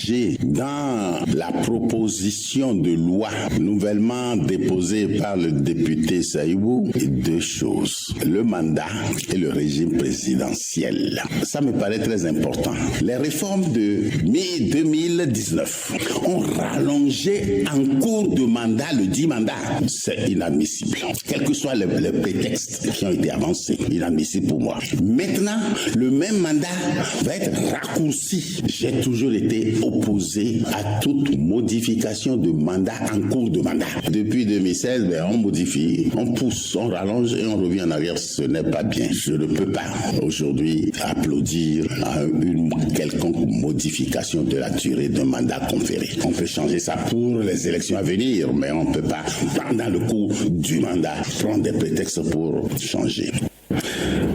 changer dans la proposition de loi nouvellement déposée par le député Saïbou deux choses, le mandat et le régime présidentiel. Ça me paraît très important. Les réformes de mai 2019 ont rallongé en cours de mandat le dit mandat. C'est inadmissible. Quels que soient les prétextes qui ont été avancés, inadmissible pour moi. Maintenant, le même mandat va être raccourci. J'ai toujours été opposé à toute modification de mandat en cours de mandat. Depuis 2016, on modifie, on pousse, on rallonge et on revient en arrière. Ce n'est pas bien. Je ne peux pas aujourd'hui applaudir à une quelconque modification de la durée d'un mandat conféré. On peut changer ça pour les élections à venir, mais on ne peut pas, pendant le cours du mandat, prendre des prétextes pour changer.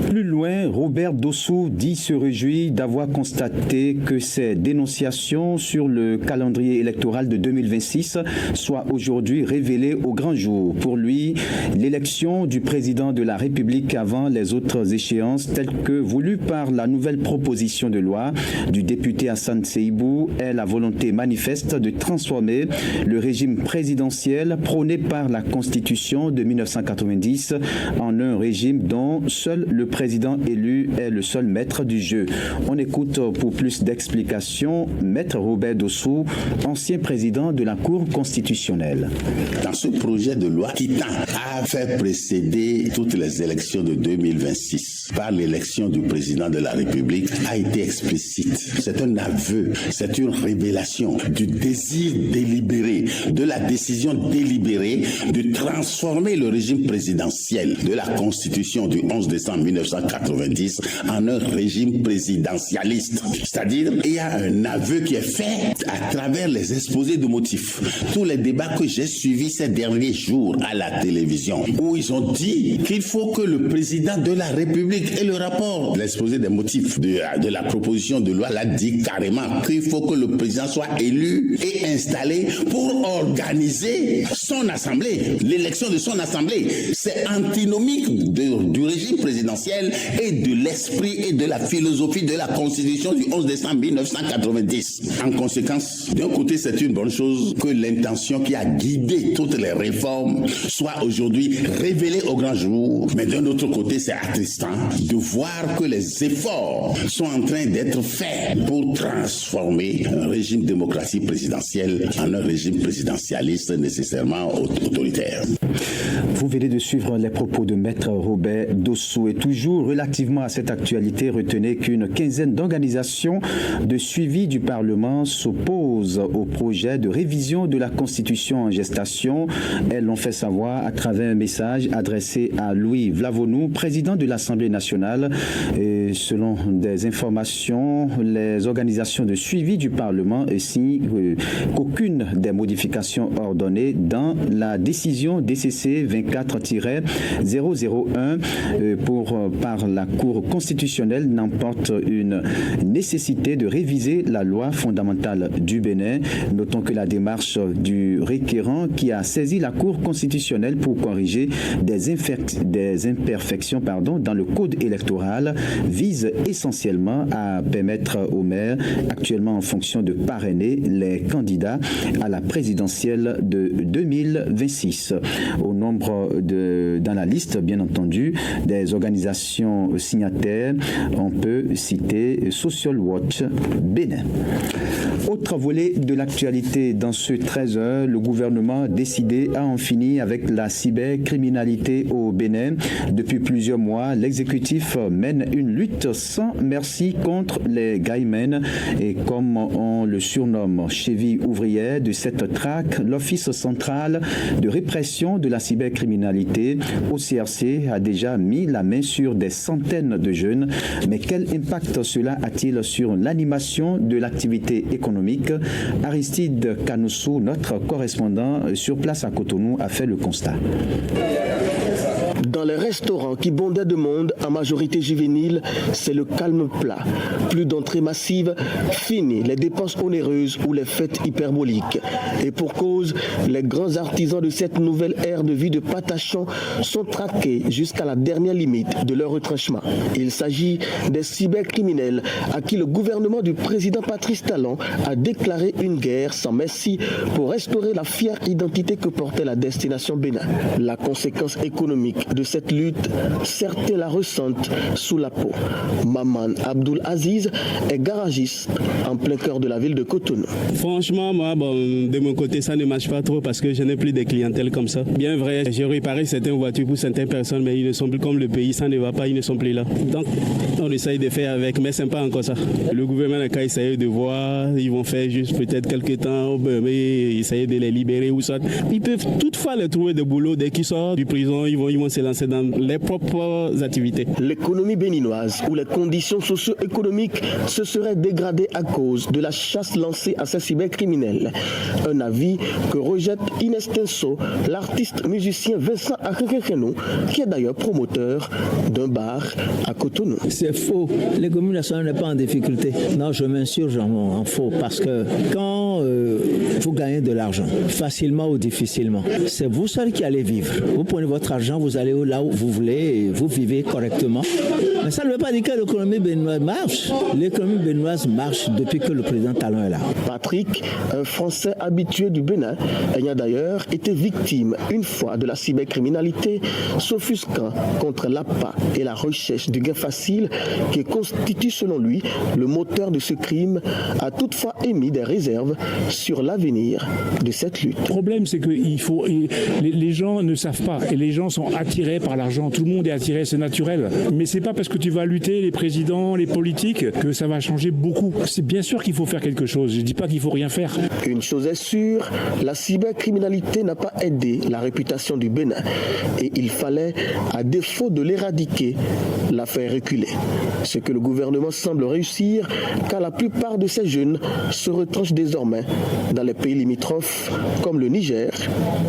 Plus loin, Robert Dossou dit se réjouir d'avoir constaté que ces dénonciations sur le calendrier électoral de 2026 soient aujourd'hui révélées au grand jour. Pour lui, l'élection du président de la République avant les autres échéances telles que voulues par la nouvelle proposition de loi du député Hassan Seibou est la volonté manifeste de transformer le régime présidentiel prôné par la Constitution de 1990 en un régime dont seul le président élu est le seul maître du jeu. On écoute pour plus d'explications Maître Robert Dossou, ancien président de la Cour constitutionnelle. Dans ce projet de loi qui tend à faire précéder toutes les élections de 2026 par l'élection du président de la République a été explicite. C'est un aveu, c'est une révélation du désir délibéré, de la décision délibérée de transformer le régime présidentiel de la Constitution du 11 décembre 1990 en un régime présidentialiste. C'est-à-dire, il y a un aveu qui est fait à travers les exposés de motifs. Tous les débats que j'ai suivis ces derniers jours à la télévision, où ils ont dit qu'il faut que le président de la République ait le rapport. L'exposé des motifs de la proposition de loi l'a dit carrément qu'il faut que le président soit élu et installé pour organiser son assemblée, l'élection de son assemblée. C'est antinomique du régime présidentiel et de l'esprit et de la philosophie de la Constitution du 11 décembre 1990. En conséquence, d'un côté, c'est une bonne chose que l'intention qui a guidé toutes les réformes soit aujourd'hui révélée au grand jour, mais d'un autre côté, c'est attristant de voir que les efforts sont en train d'être faits pour transformer un régime démocratie présidentielle en un régime présidentialiste nécessairement autoritaire. Vous venez de suivre les propos de Maître Robert Dossou et toujours relativement à cette actualité, retenez qu'une quinzaine d'organisations de suivi du Parlement s'opposent au projet de révision de la Constitution en gestation. Elles l'ont fait savoir à travers un message adressé à Louis Vlavonou, président de l'Assemblée nationale. Et selon des informations, les organisations de suivi du Parlement estiment qu'aucune des modifications ordonnées dans la décision DCC 24-001 par la Cour constitutionnelle n'emporte une nécessité de réviser la loi fondamentale du Bénin. Notons que la démarche du requérant qui a saisi la Cour constitutionnelle pour corriger des imperfections dans le code électoral vise essentiellement à permettre aux maires actuellement en fonction de parrainer les candidats à la présidentielle de 2026. Au nombre dans la liste, bien entendu, des organisations signataires, on peut citer Social Watch Bénin. Autre volet de l'actualité dans ce 13h, le gouvernement a décidé à en finir avec la cybercriminalité au Bénin. Depuis plusieurs mois, l'exécutif mène une lutte sans merci contre les gaimen et comme on le surnomme cheville ouvrière de cette traque, l'Office central de répression de la cybercriminalité, OCRC, a déjà mis la main sur des centaines de jeunes. Mais quel impact cela a-t-il sur l'animation de l'activité économique? Aristide Kanoussou, notre correspondant sur place à Cotonou, a fait le constat. Dans les restaurants qui bondaient de monde, en majorité juvénile, c'est le calme plat. Plus d'entrées massives, fini les dépenses onéreuses ou les fêtes hyperboliques. Et pour cause, les grands artisans de cette nouvelle ère de vie de Patachon sont traqués jusqu'à la dernière limite de leur retranchement. Il s'agit des cybercriminels à qui le gouvernement du président Patrice Talon a déclaré une guerre sans merci pour restaurer la fière identité que portait la destination Bénin. La conséquence économique de cette lutte, certains la ressentent sous la peau. Maman Abdul Aziz est garagiste en plein cœur de la ville de Cotonou. Franchement, moi, de mon côté, ça ne marche pas trop parce que je n'ai plus de clientèle comme ça. Bien vrai, j'ai réparé certaines voitures pour certaines personnes, mais ils ne sont plus comme le pays, ça ne va pas, ils ne sont plus là. Donc, on essaye de faire avec, mais ce n'est pas encore ça. Le gouvernement n'a qu'à essayer de voir, ils vont faire juste peut-être quelques temps, mais essayer de les libérer ou ça. Ils peuvent toutefois les trouver de boulot dès qu'ils sortent du prison, ils vont se lancer dans leurs propres activités. L'économie béninoise ou les conditions socio-économiques se seraient dégradées à cause de la chasse lancée à ces cybercriminels. Un avis que rejette Inès Tenso, l'artiste musicien Vincent Akekekenou, qui est d'ailleurs promoteur d'un bar à Cotonou. C'est faux. L'économie nationale n'est pas en difficulté. Non, je m'insurge en faux parce que quand vous gagnez de l'argent, facilement ou difficilement, c'est vous seul qui allez vivre. Vous prenez votre argent, vous allez là où vous voulez et vous vivez correctement. Mais ça ne veut pas dire que l'économie béninoise marche. L'économie béninoise marche depuis que le président Talon est là. Patrick, un Français habitué du Bénin, ayant d'ailleurs été victime une fois de la cybercriminalité, s'offusquant contre l'appât et la recherche du gain facile qui constitue selon lui le moteur de ce crime, a toutefois émis des réserves sur l'avenir de cette lutte. Le problème, c'est que les gens ne savent pas et les gens sont attirés par l'argent. Tout le monde est attiré, c'est naturel. Mais c'est pas parce que tu vas lutter, les présidents, les politiques, que ça va changer beaucoup. C'est bien sûr qu'il faut faire quelque chose. Je dis pas qu'il faut rien faire. Une chose est sûre, la cybercriminalité n'a pas aidé la réputation du Bénin et il fallait, à défaut de l'éradiquer, la faire reculer. Ce que le gouvernement semble réussir, car la plupart de ces jeunes se retranchent désormais dans les pays limitrophes comme le Niger,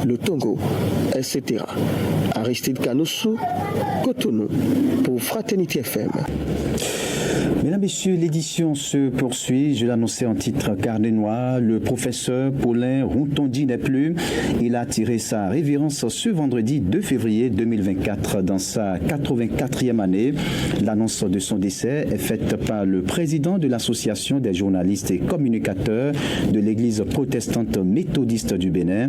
le Togo, etc. Aristide Kanoussou, Cotonou, pour Fraternité FM. Mesdames, Messieurs, l'édition se poursuit. Je l'annonçais en titre cardénois. Le professeur Paulin Routondi n'est plus. Il a tiré sa révérence ce vendredi 2 février 2024 dans sa 84e année. L'annonce de son décès est faite par le président de l'association des journalistes et communicateurs de l'église protestante méthodiste du Bénin.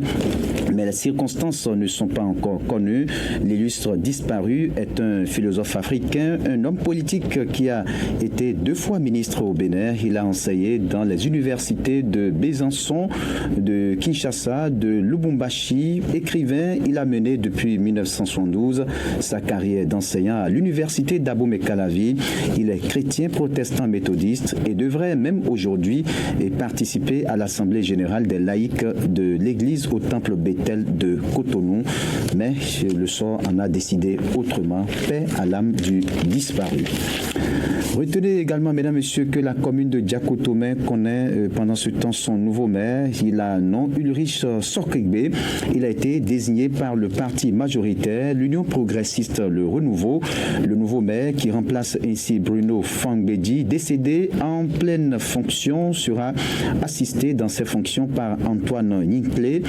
Mais les circonstances ne sont pas encore connues. L'illustre disparu est un philosophe africain, un homme politique qui a été 2 fois ministre au Bénin. Il a enseigné dans les universités de Besançon, de Kinshasa, de Lubumbashi. Écrivain, il a mené depuis 1972 sa carrière d'enseignant à l'université d'Abomey-Calavi. Il est chrétien protestant méthodiste et devrait même aujourd'hui participer à l'Assemblée générale des laïcs de l'église au temple Bethel de Cotonou. Mais le sort en a décidé autrement. Paix à l'âme du disparu. Retenez également, mesdames, messieurs, que la commune de Diakotomé connaît pendant ce temps son nouveau maire. Il a nom Ulrich Sokigbe. Il a été désigné par le parti majoritaire, l'Union progressiste Le Renouveau. Le nouveau maire, qui remplace ainsi Bruno Fangbedi, décédé en pleine fonction, sera assisté dans ses fonctions par Antoine Ninclé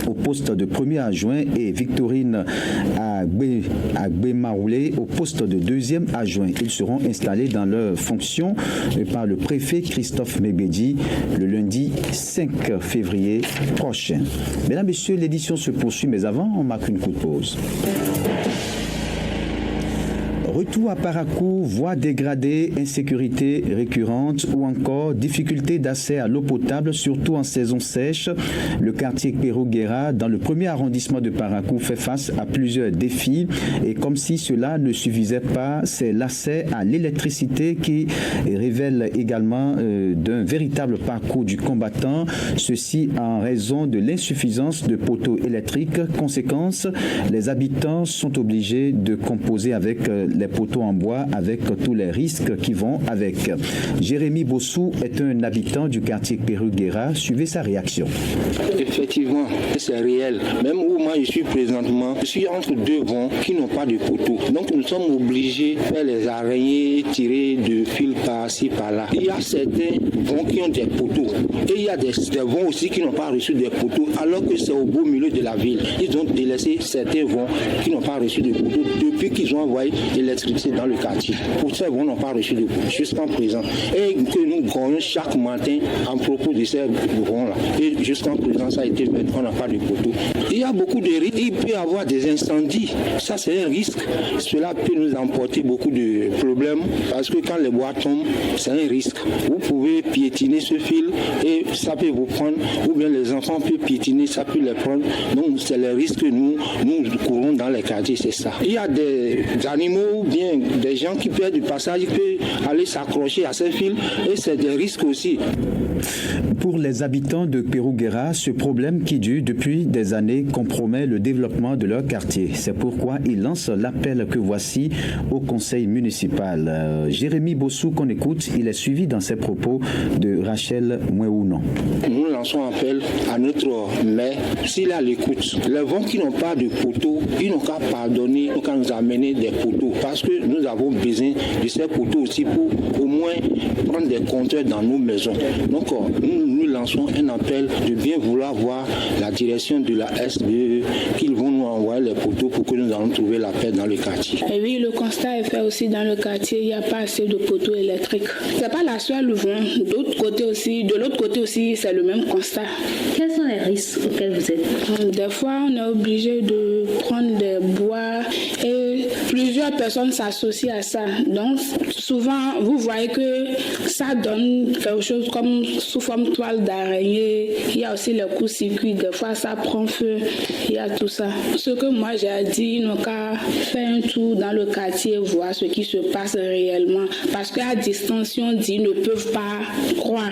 au poste de premier adjoint et Victorine Agbemaoulé au poste de deuxième adjoint. Ils seront installés dans leur fonction par le préfet Christophe Mebedi le lundi 5 février prochain. Mesdames, Messieurs, l'édition se poursuit, mais avant, on marque une courte pause. Retour à Parakou, voies dégradées, insécurité récurrente ou encore difficulté d'accès à l'eau potable, surtout en saison sèche. Le quartier Pérouguera, dans le premier arrondissement de Parakou, fait face à plusieurs défis. Et comme si cela ne suffisait pas, c'est l'accès à l'électricité qui révèle également d'un véritable parcours du combattant. Ceci en raison de l'insuffisance de poteaux électriques. Conséquence, les habitants sont obligés de composer avec les poteaux poteaux en bois avec tous les risques qui vont avec. Jérémy Bossou est un habitant du quartier Péruguera. Suivez sa réaction. Effectivement, c'est réel. Même où moi je suis présentement, je suis entre deux vents qui n'ont pas de poteaux. Donc nous sommes obligés de faire les araignées, tirer de fil par-ci, par-là. Il y a certains vents qui ont des poteaux. Et il y a des vents aussi qui n'ont pas reçu des poteaux, alors que c'est au beau milieu de la ville. Ils ont délaissé certains vents qui n'ont pas reçu de poteaux depuis qu'ils ont envoyé l'électricité dans le quartier. Pour ces vents n'ont pas reçu de poteaux jusqu'en présent. Et que nous gagnons chaque matin en propos de ces vents-là. Et jusqu'en présent, ça a été fait, on n'a pas de poteaux. Il y a beaucoup de risques. Il peut y avoir des incendies. Ça, c'est un risque. Cela peut nous emporter beaucoup de problèmes parce que quand les bois tombent, c'est un risque. Vous pouvez piétiner ce fil et ça peut vous prendre, ou bien les enfants peuvent piétiner, ça peut les prendre. Donc, c'est le risque que nous courons dans les quartiers, c'est ça. Il y a des animaux ou bien des gens qui perdent du passage, qui peuvent aller s'accrocher à ces fils et c'est des risques aussi. Pour les habitants de Péruguera, ce problème qui dure depuis des années compromet le développement de leur quartier. C'est pourquoi ils lancent l'appel que voici au conseil municipal. Jérémy Bossou qu'on écoute, il est suivi dans ses propos de Rachel Mouéounon. Nous lançons appel à notre maire, s'il a l'écoute. Les vents qui n'ont pas de poteaux, ils n'ont qu'à pardonner, ils n'ont qu'à nous amener des poteaux parce que nous avons besoin de ces poteaux aussi pour au moins prendre des compteurs dans nos maisons. Donc nous lançons un appel de bien vouloir voir la direction de la SBE qu'ils vont nous envoyer les poteaux pour que nous allons trouver la paix dans le quartier. Et oui, le constat est fait aussi dans le quartier, il n'y a pas assez de poteaux électriques. C'est pas la seule vent. De l'autre côté aussi, c'est le même constat. Quels sont les risques auxquels vous êtes? Des fois, on est obligé de prendre des bois et plusieurs personnes s'associent à ça. Donc, souvent, vous voyez que ça donne quelque chose comme sous forme toile d'araignée. Il y a aussi les courts-circuits. Des fois, ça prend feu. Il y a tout ça. Ce que moi, j'ai dit, ils n'ont qu'à faire un tour dans le quartier, voir ce qui se passe réellement. Parce qu'à distance, on dit, ils ne peuvent pas croire.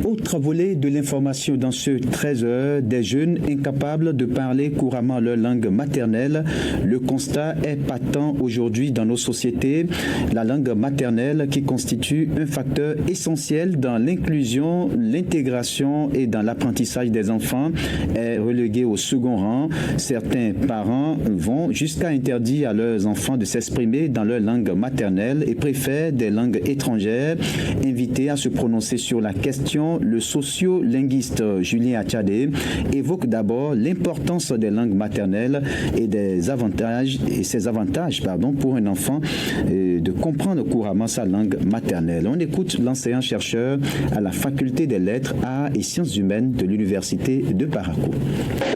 Autre volet de l'information dans ce 13h, des jeunes incapables de parler couramment leur langue maternelle. Le constat est patent aujourd'hui dans nos sociétés. La langue maternelle qui constitue un facteur essentiel dans l'inclusion, l'intégration et dans l'apprentissage des enfants est reléguée au second rang. Certains parents vont jusqu'à interdire à leurs enfants de s'exprimer dans leur langue maternelle et préfèrent des langues étrangères. Invités à se prononcer sur la question, le sociolinguiste Julien Achadé évoque d'abord l'importance des langues maternelles et ses avantages pour un enfant de comprendre couramment sa langue maternelle. On écoute l'enseignant-chercheur à la faculté des lettres, arts et sciences humaines de l'université de Parakou.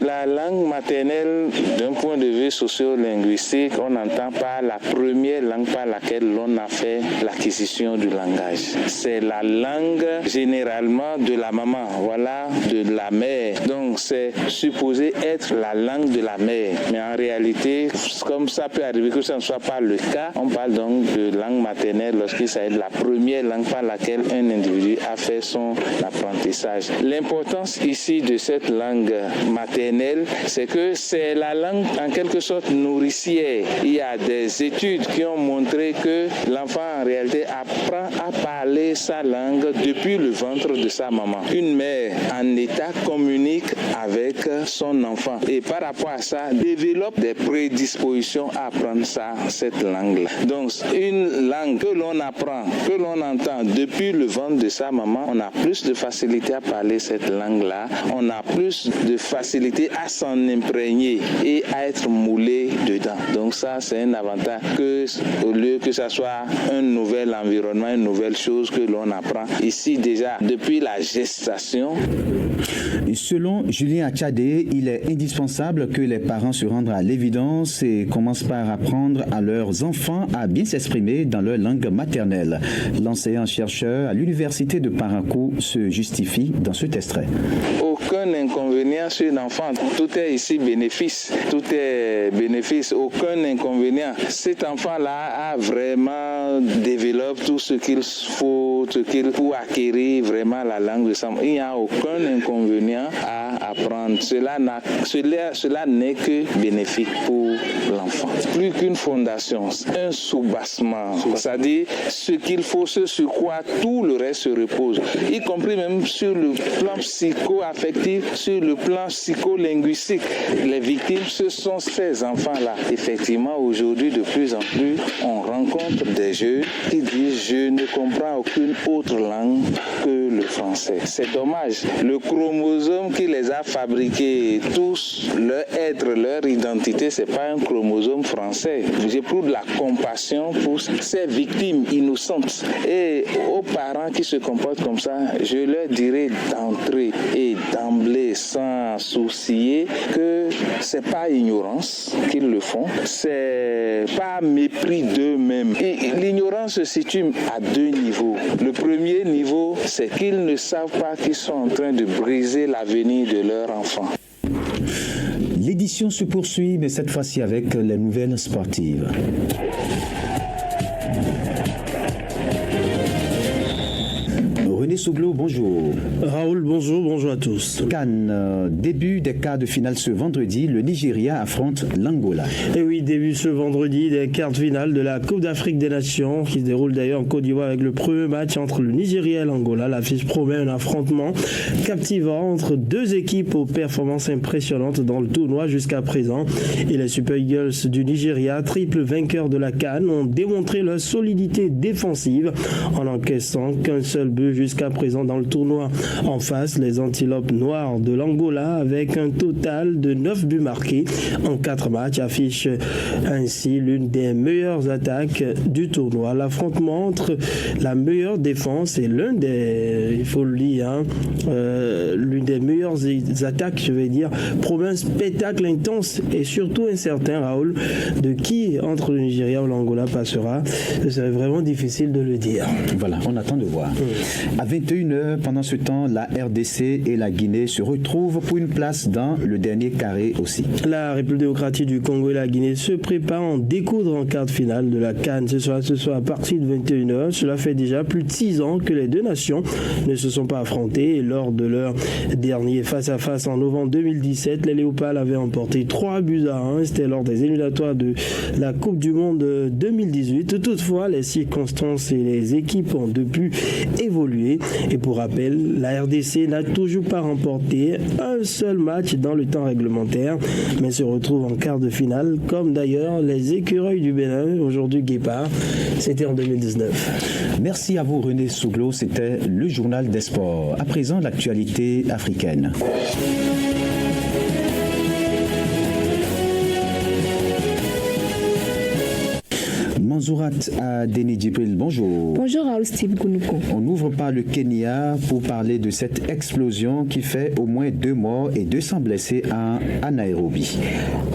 La langue maternelle, d'un point de vue sociolinguistique, on entend par la première langue par laquelle l'on a fait l'acquisition du langage. C'est la langue généralement de la maman, voilà, de la mère. Donc c'est supposé être la langue de la mère. Mais en réalité, comme ça peut arriver que ce ne soit pas le cas, on parle donc de langue maternelle lorsqu'il s'agit de la première langue par laquelle un individu a fait son apprentissage. L'importance ici de cette langue maternelle, c'est que c'est la langue en quelque sorte nourricière. Il y a des études qui ont montré que l'enfant en réalité apprend à parler sa langue depuis le ventre de sa maman. Une mère en état communique avec son enfant et par rapport à ça développe des prédispositions à apprendre cette langue-là. Donc une langue que l'on apprend, que l'on entend depuis le ventre de sa maman, on a plus de facilité à parler cette langue-là, on a plus de facilité à s'en imprégner et à être moulé dedans. Donc ça, c'est un avantage que, au lieu que ça soit un nouvel environnement, une nouvelle chose que l'on apprend ici déjà depuis la gestation. Selon Julien Achadé, il est indispensable que les parents se rendent à l'évidence et commencent par apprendre à leurs enfants à bien s'exprimer dans leur langue maternelle. L'enseignant-chercheur à l'université de Parakou se justifie dans cet extrait. Aucun inconvénient sur l'enfant, tout est ici bénéfice, tout est bénéfice, aucun inconvénient. Cet enfant-là a vraiment développé tout ce qu'il faut, pour acquérir vraiment la langue langues de Sam. Il n'y a aucun inconvénient à apprendre. Cela n'est que bénéfique pour l'enfant. Plus qu'une fondation, un soubassement, c'est-à-dire ce qu'il faut, ce sur quoi tout le reste se repose, y compris même sur le plan psycho-affectif, sur le plan psycholinguistique. Les victimes, ce sont ces enfants-là. Effectivement, aujourd'hui, de plus en plus, on rencontre des jeunes qui disent « je ne comprends aucune autre langue que le français ». C'est dommage. Le chromosome qui les a fabriqués, tous, leur être, leur identité, c'est pas un chromosome français. J'éprouve de la compassion pour ces victimes innocentes. Et aux parents qui se comportent comme ça, je leur dirais d'entrer et d'emblée, sans soucier, que c'est pas ignorance qu'ils le font, c'est pas mépris d'eux-mêmes. Et l'ignorance se situe à deux niveaux. Le premier niveau, c'est qu'ils ne savent pas qu'ils sont en train de briser l'avenir de leur enfant. L'édition se poursuit, mais cette fois-ci avec les nouvelles sportives. René Souglo, bonjour. Raoul, bonjour à tous. Cannes, début des quarts de finale ce vendredi, le Nigeria affronte l'Angola. Et oui, début ce vendredi des quarts de finale de la Coupe d'Afrique des Nations, qui se déroule d'ailleurs en Côte d'Ivoire avec le premier match entre le Nigeria et l'Angola. L'affiche promet un affrontement captivant entre deux équipes aux performances impressionnantes dans le tournoi jusqu'à présent. Et les Super Eagles du Nigeria, triple vainqueurs de la CAN, ont démontré leur solidité défensive en n'encaissant qu'un seul but jusqu'à présent dans le tournoi. En face, les Antilopes noires de l'Angola, avec un total de 9 buts marqués en 4 matchs, affichent ainsi l'une des meilleures attaques du tournoi. L'affrontement entre la meilleure défense et l'une des meilleures attaques, je vais dire, promet un spectacle intense et surtout incertain, Raoul, de qui entre le Nigeria ou l'Angola passera. Ce serait vraiment difficile de le dire. Voilà, on attend de voir. À 21h, pendant ce temps, la RDC et la Guinée se retrouvent pour une place dans le dernier carré aussi. La République démocratique du Congo et la Guinée se préparent à en découdre en quart de finale de la CAN. Ce soir à partir de 21h. Cela fait déjà plus de 6 ans que les deux nations ne se sont pas affrontées. Et lors de leur dernier face-à-face en novembre 2017, les Léopards avaient emporté 3-1. C'était lors des éliminatoires de la Coupe du Monde 2018. Toutefois, les circonstances et les équipes ont depuis évolué. Et pour rappel, la RDC n'a toujours pas remporté un seul match dans le temps réglementaire, mais se retrouve en quart de finale, comme d'ailleurs les Écureuils du Bénin, aujourd'hui Guépard. C'était en 2019. Merci à vous René Souglo, c'était le journal des sports. À présent, l'actualité africaine. Manzourat Adeni Djibril, bonjour. Bonjour Raoul Steve Gounoukou. On ouvre par le Kenya pour parler de cette explosion qui fait au moins 2 morts et 200 blessés à Nairobi.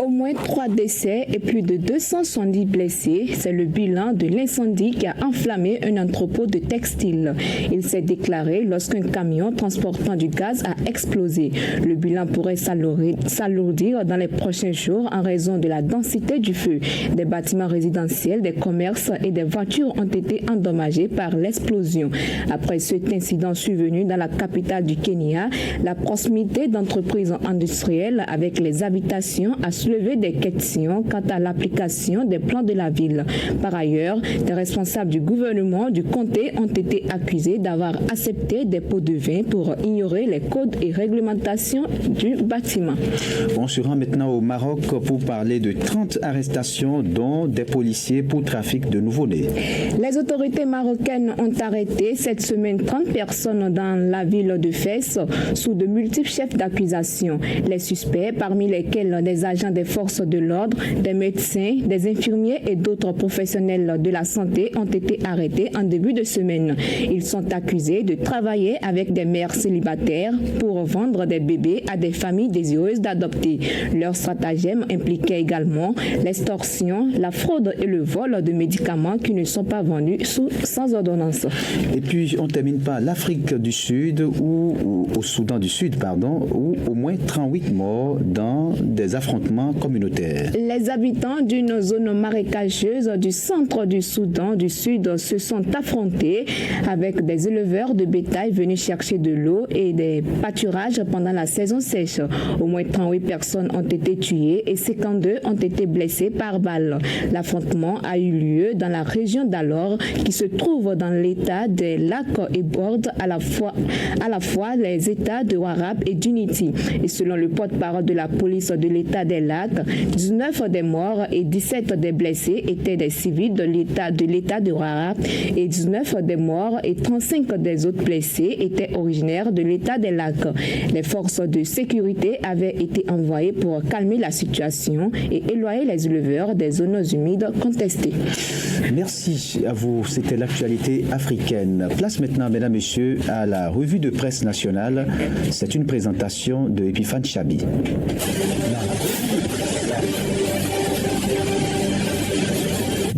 Au moins 3 décès et plus de 270 blessés, c'est le bilan de l'incendie qui a enflammé un entrepôt de textiles. Il s'est déclaré lorsqu'un camion transportant du gaz a explosé. Le bilan pourrait s'alourdir dans les prochains jours en raison de la densité du feu. Des bâtiments résidentiels, des commerces et des voitures ont été endommagés par l'explosion. Après cet incident survenu dans la capitale du Kenya, la proximité d'entreprises industrielles avec les habitations a soulevé des questions quant à l'application des plans de la ville. Par ailleurs, des responsables du gouvernement du comté ont été accusés d'avoir accepté des pots de vin pour ignorer les codes et réglementations du bâtiment. On se rend maintenant au Maroc pour parler de 30 arrestations, dont des policiers pour trafic de nouveau-nés. Les autorités marocaines ont arrêté cette semaine 30 personnes dans la ville de Fès sous de multiples chefs d'accusation. Les suspects, parmi lesquels des agents des forces de l'ordre, des médecins, des infirmiers et d'autres professionnels de la santé, ont été arrêtés en début de semaine. Ils sont accusés de travailler avec des mères célibataires pour vendre des bébés à des familles désireuses d'adopter. Leur stratagème impliquait également l'extorsion, la fraude et le vol de médicaments qui ne sont pas vendus sans ordonnance. Et puis, on termine par l'Afrique du Sud, ou au Soudan du Sud, où au moins 38 morts dans des affrontements communautaires communautaire. Les habitants d'une zone marécageuse du centre du Soudan du Sud se sont affrontés avec des éleveurs de bétail venus chercher de l'eau et des pâturages pendant la saison sèche. Au moins 38 personnes ont été tuées et 52 ont été blessées par balle. L'affrontement a eu lieu dans la région d'Alor qui se trouve dans l'état des lacs et borde à la fois les états de Warrap et d'Unity. Et selon le porte-parole de la police de l'état des lacs, 19 des morts et 17 des blessés étaient des civils de l'état de Warrap et 19 des morts et 35 des autres blessés étaient originaires de l'état des lacs. Les forces de sécurité avaient été envoyées pour calmer la situation et éloigner les éleveurs des zones humides contestées. Merci à vous. C'était l'actualité africaine. Place maintenant, mesdames, messieurs, à la revue de presse nationale. C'est une présentation de Epiphane Chabi.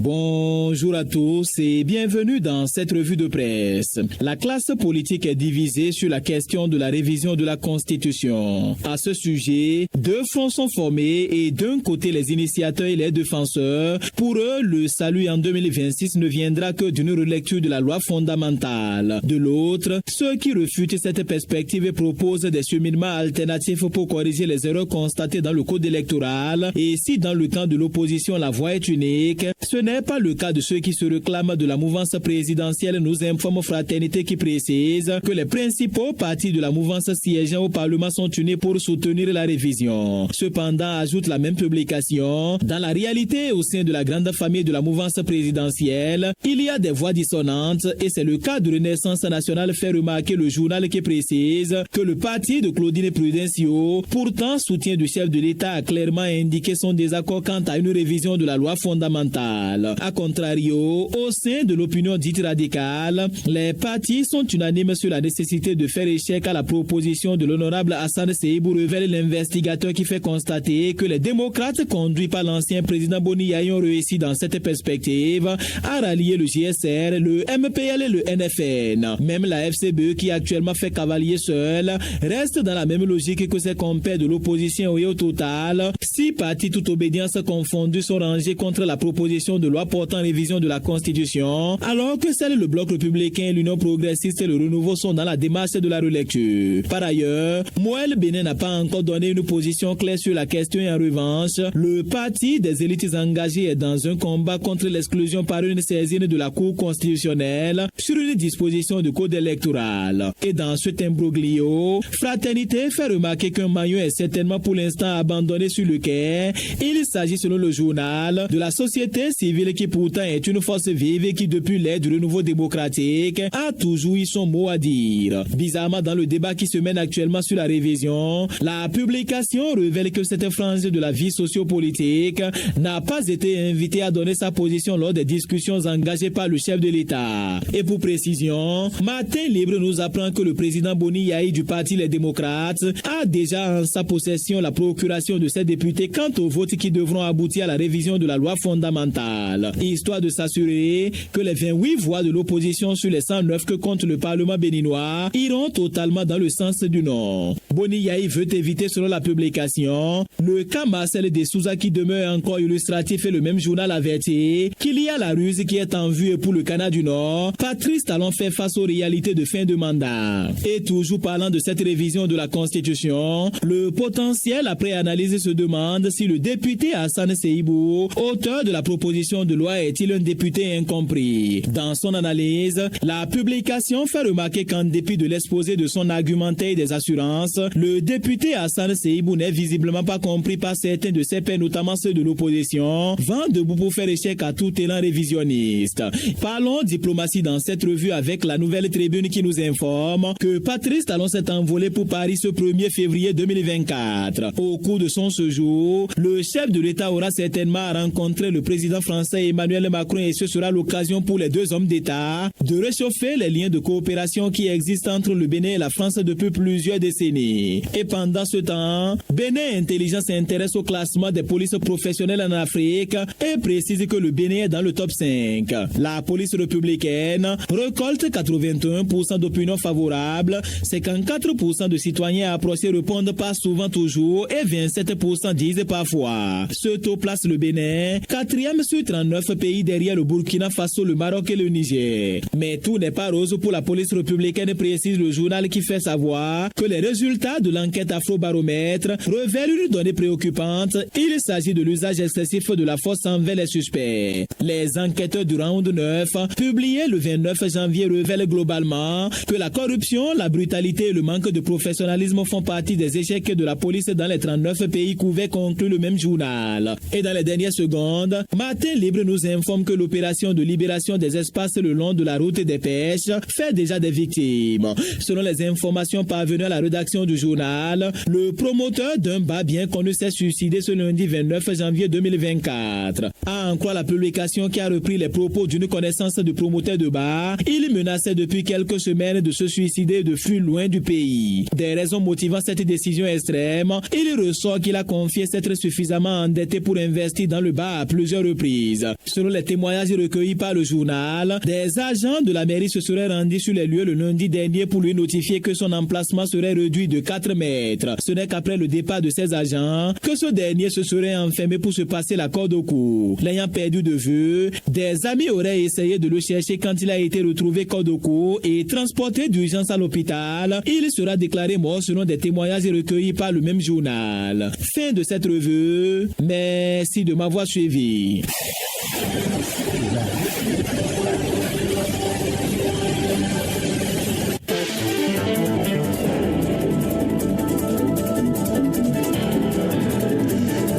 Bonjour à tous et bienvenue dans cette revue de presse. La classe politique est divisée sur la question de la révision de la Constitution. À ce sujet, deux fronts sont formés et d'un côté les initiateurs et les défenseurs. Pour eux, le salut en 2026 ne viendra que d'une relecture de la loi fondamentale. De l'autre, ceux qui refutent cette perspective et proposent des cheminements alternatifs pour corriger les erreurs constatées dans le code électoral. Et si dans le camp de l'opposition la voie est unique, ce n'est pas le cas de ceux qui se réclament de la mouvance présidentielle, nous informe Fraternité qui précise que les principaux partis de la mouvance siégeant au Parlement sont unis pour soutenir la révision. Cependant, ajoute la même publication, dans la réalité au sein de la grande famille de la mouvance présidentielle, il y a des voix dissonantes et c'est le cas de Renaissance nationale fait remarquer le journal qui précise que le parti de Claudine Prudencio, pourtant soutien du chef de l'État, a clairement indiqué son désaccord quant à une révision de la loi fondamentale. A contrario, au sein de l'opinion dite radicale, les partis sont unanimes sur la nécessité de faire échec à la proposition de l'honorable Hassan Seibou, révèle l'investigateur qui fait constater que les démocrates conduits par l'ancien président Boni Yayi ont réussi dans cette perspective à rallier le GSR, le MPL et le NFN. Même la FCBE qui actuellement fait cavalier seul reste dans la même logique que ses compères de l'opposition et au total, 6 partis toute obédience confondus sont rangés contre la proposition de loi portant révision de la Constitution, alors que celle le Bloc républicain, l'Union progressiste et le Renouveau sont dans la démarche de la relecture. Par ailleurs, Moël Bénin n'a pas encore donné une position claire sur la question et en revanche, le parti des élites engagées est dans un combat contre l'exclusion par une saisine de la Cour constitutionnelle sur une disposition du code électoral. Et dans cet imbroglio, Fraternité fait remarquer qu'un maillon est certainement pour l'instant abandonné sur le quai. Il s'agit selon le journal de la société civile qui pourtant est une force vive et qui depuis l'ère du renouveau démocratique a toujours eu son mot à dire. Bizarrement, dans le débat qui se mène actuellement sur la révision, la publication révèle que cette frange de la vie sociopolitique n'a pas été invitée à donner sa position lors des discussions engagées par le chef de l'État. Et pour précision, Matin Libre nous apprend que le président Boni Yayi du parti Les Démocrates a déjà en sa possession la procuration de ses députés quant aux votes qui devront aboutir à la révision de la loi fondamentale, histoire de s'assurer que les 28 voix de l'opposition sur les 109 que compte le Parlement béninois iront totalement dans le sens du non. Boni Yayi veut éviter, selon la publication, le cas Marcel de Souza qui demeure encore illustratif et le même journal avertit qu'il y a la ruse qui est en vue pour le Canada du Nord. Patrice Talon fait face aux réalités de fin de mandat. Et toujours parlant de cette révision de la Constitution, le potentiel après analyse se demande si le député Hassan Seibou, auteur de la proposition de loi, est-il un député incompris. Dans son analyse, la publication fait remarquer qu'en dépit de l'exposé de son argumentaire des assurances, le député Hassan Seibou n'est visiblement pas compris par certains de ses pairs, notamment ceux de l'opposition, vent debout pour faire échec à tout élan révisionniste. Parlons diplomatie dans cette revue avec la Nouvelle Tribune qui nous informe que Patrice Talon s'est envolé pour Paris ce 1er février 2024. Au cours de son séjour, le chef de l'État aura certainement rencontré le président français Emmanuel Macron et ce sera l'occasion pour les deux hommes d'État de réchauffer les liens de coopération qui existent entre le Bénin et la France depuis plusieurs décennies. l'économie. Et pendant ce temps, Bénin Intelligence s'intéresse au classement des polices professionnelles en Afrique et précise que le Bénin est dans le top 5. La police républicaine récolte 81% d'opinions favorables, 54% de citoyens approchés répondent pas souvent toujours et 27% disent parfois. Ce taux place le Bénin 4e sur 39 pays derrière le Burkina Faso, le Maroc et le Niger. Mais tout n'est pas rose pour la police républicaine, précise le journal qui fait savoir que les résultats de l'enquête Afrobaromètre révèlent une donnée préoccupante. Il s'agit de l'usage excessif de la force envers les suspects. Les enquêteurs du round 9, publiés le 29 janvier, révèlent globalement que la corruption, la brutalité et le manque de professionnalisme font partie des échecs de la police dans les 39 pays couverts, conclut le même journal. Et dans les dernières secondes, Matin Libre nous informe que l'opération de libération des espaces le long de la route des pêches fait déjà des victimes. Selon les informations parvenues à la rédaction du journal, le promoteur d'un bar bien connu s'est suicidé ce lundi 29 janvier 2024. À en croire la publication qui a repris les propos d'une connaissance du promoteur de bar, il menaçait depuis quelques semaines de se suicider et de fuir loin du pays. Des raisons motivant cette décision extrême, il ressort qu'il a confié s'être suffisamment endetté pour investir dans le bar à plusieurs reprises. Selon les témoignages recueillis par le journal, des agents de la mairie se seraient rendus sur les lieux le lundi dernier pour lui notifier que son emplacement serait réduit de 4 mètres. Ce n'est qu'après le départ de ces agents que ce dernier se serait enfermé pour se passer la corde au cou. L'ayant perdu de vue, des amis auraient essayé de le chercher quand il a été retrouvé corde au cou et transporté d'urgence à l'hôpital. Il sera déclaré mort selon des témoignages recueillis par le même journal. Fin de cette revue. Merci de m'avoir suivi.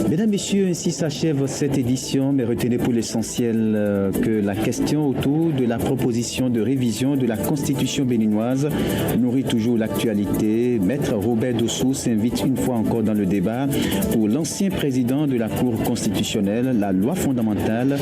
Mesdames, Messieurs, ainsi s'achève cette édition, mais retenez pour l'essentiel que la question autour de la proposition de révision de la Constitution béninoise nourrit toujours l'actualité. Maître Robert Dossou s'invite une fois encore dans le débat. Pour l'ancien président de la Cour constitutionnelle, la loi fondamentale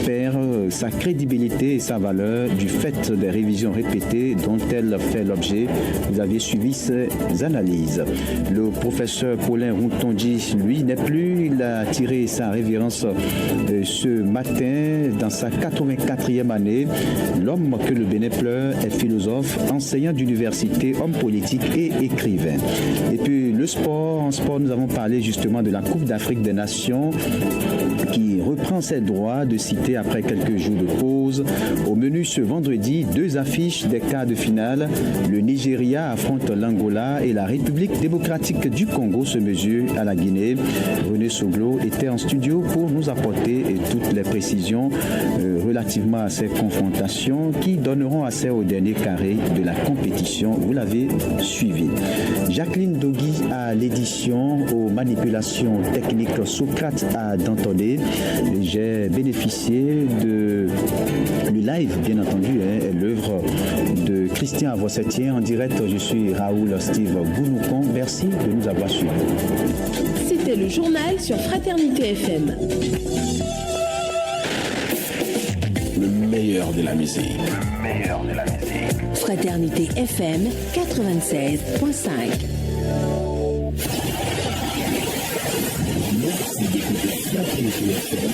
perd sa crédibilité et sa valeur du fait des révisions répétées dont elle fait l'objet. Vous aviez suivi ces analyses. Le professeur Paulin Routondi, lui, n'est plus. Il a tiré sa révérence ce matin dans sa 84e année. L'homme que le Bénin pleure est philosophe, enseignant d'université, homme politique et écrivain. Et puis le sport. En sport, nous avons parlé justement de la Coupe d'Afrique des Nations qui reprend ses droits de citer après quelques jours de pause. Au menu ce vendredi, 2 affiches des quarts de finale. Le Nigeria affronte l'Angola et la République démocratique du Congo se mesure à la Guinée. René Soglo était en studio pour nous apporter toutes les précisions relativement à ces confrontations qui donneront accès au dernier carré de la compétition. Vous l'avez suivi. Jacqueline Dogui à l'édition, aux manipulations techniques, Socrate à Dantonné. J'ai bénéficié de le live, bien entendu, l'œuvre de Christian Avossetien en direct. Je suis Raoul Steve Gounoukon. Merci de nous avoir suivis. C'était le journal sur Fraternité FM. Le meilleur de la musique. Fraternité FM 96.5. Merci d'écouter Fraternité FM.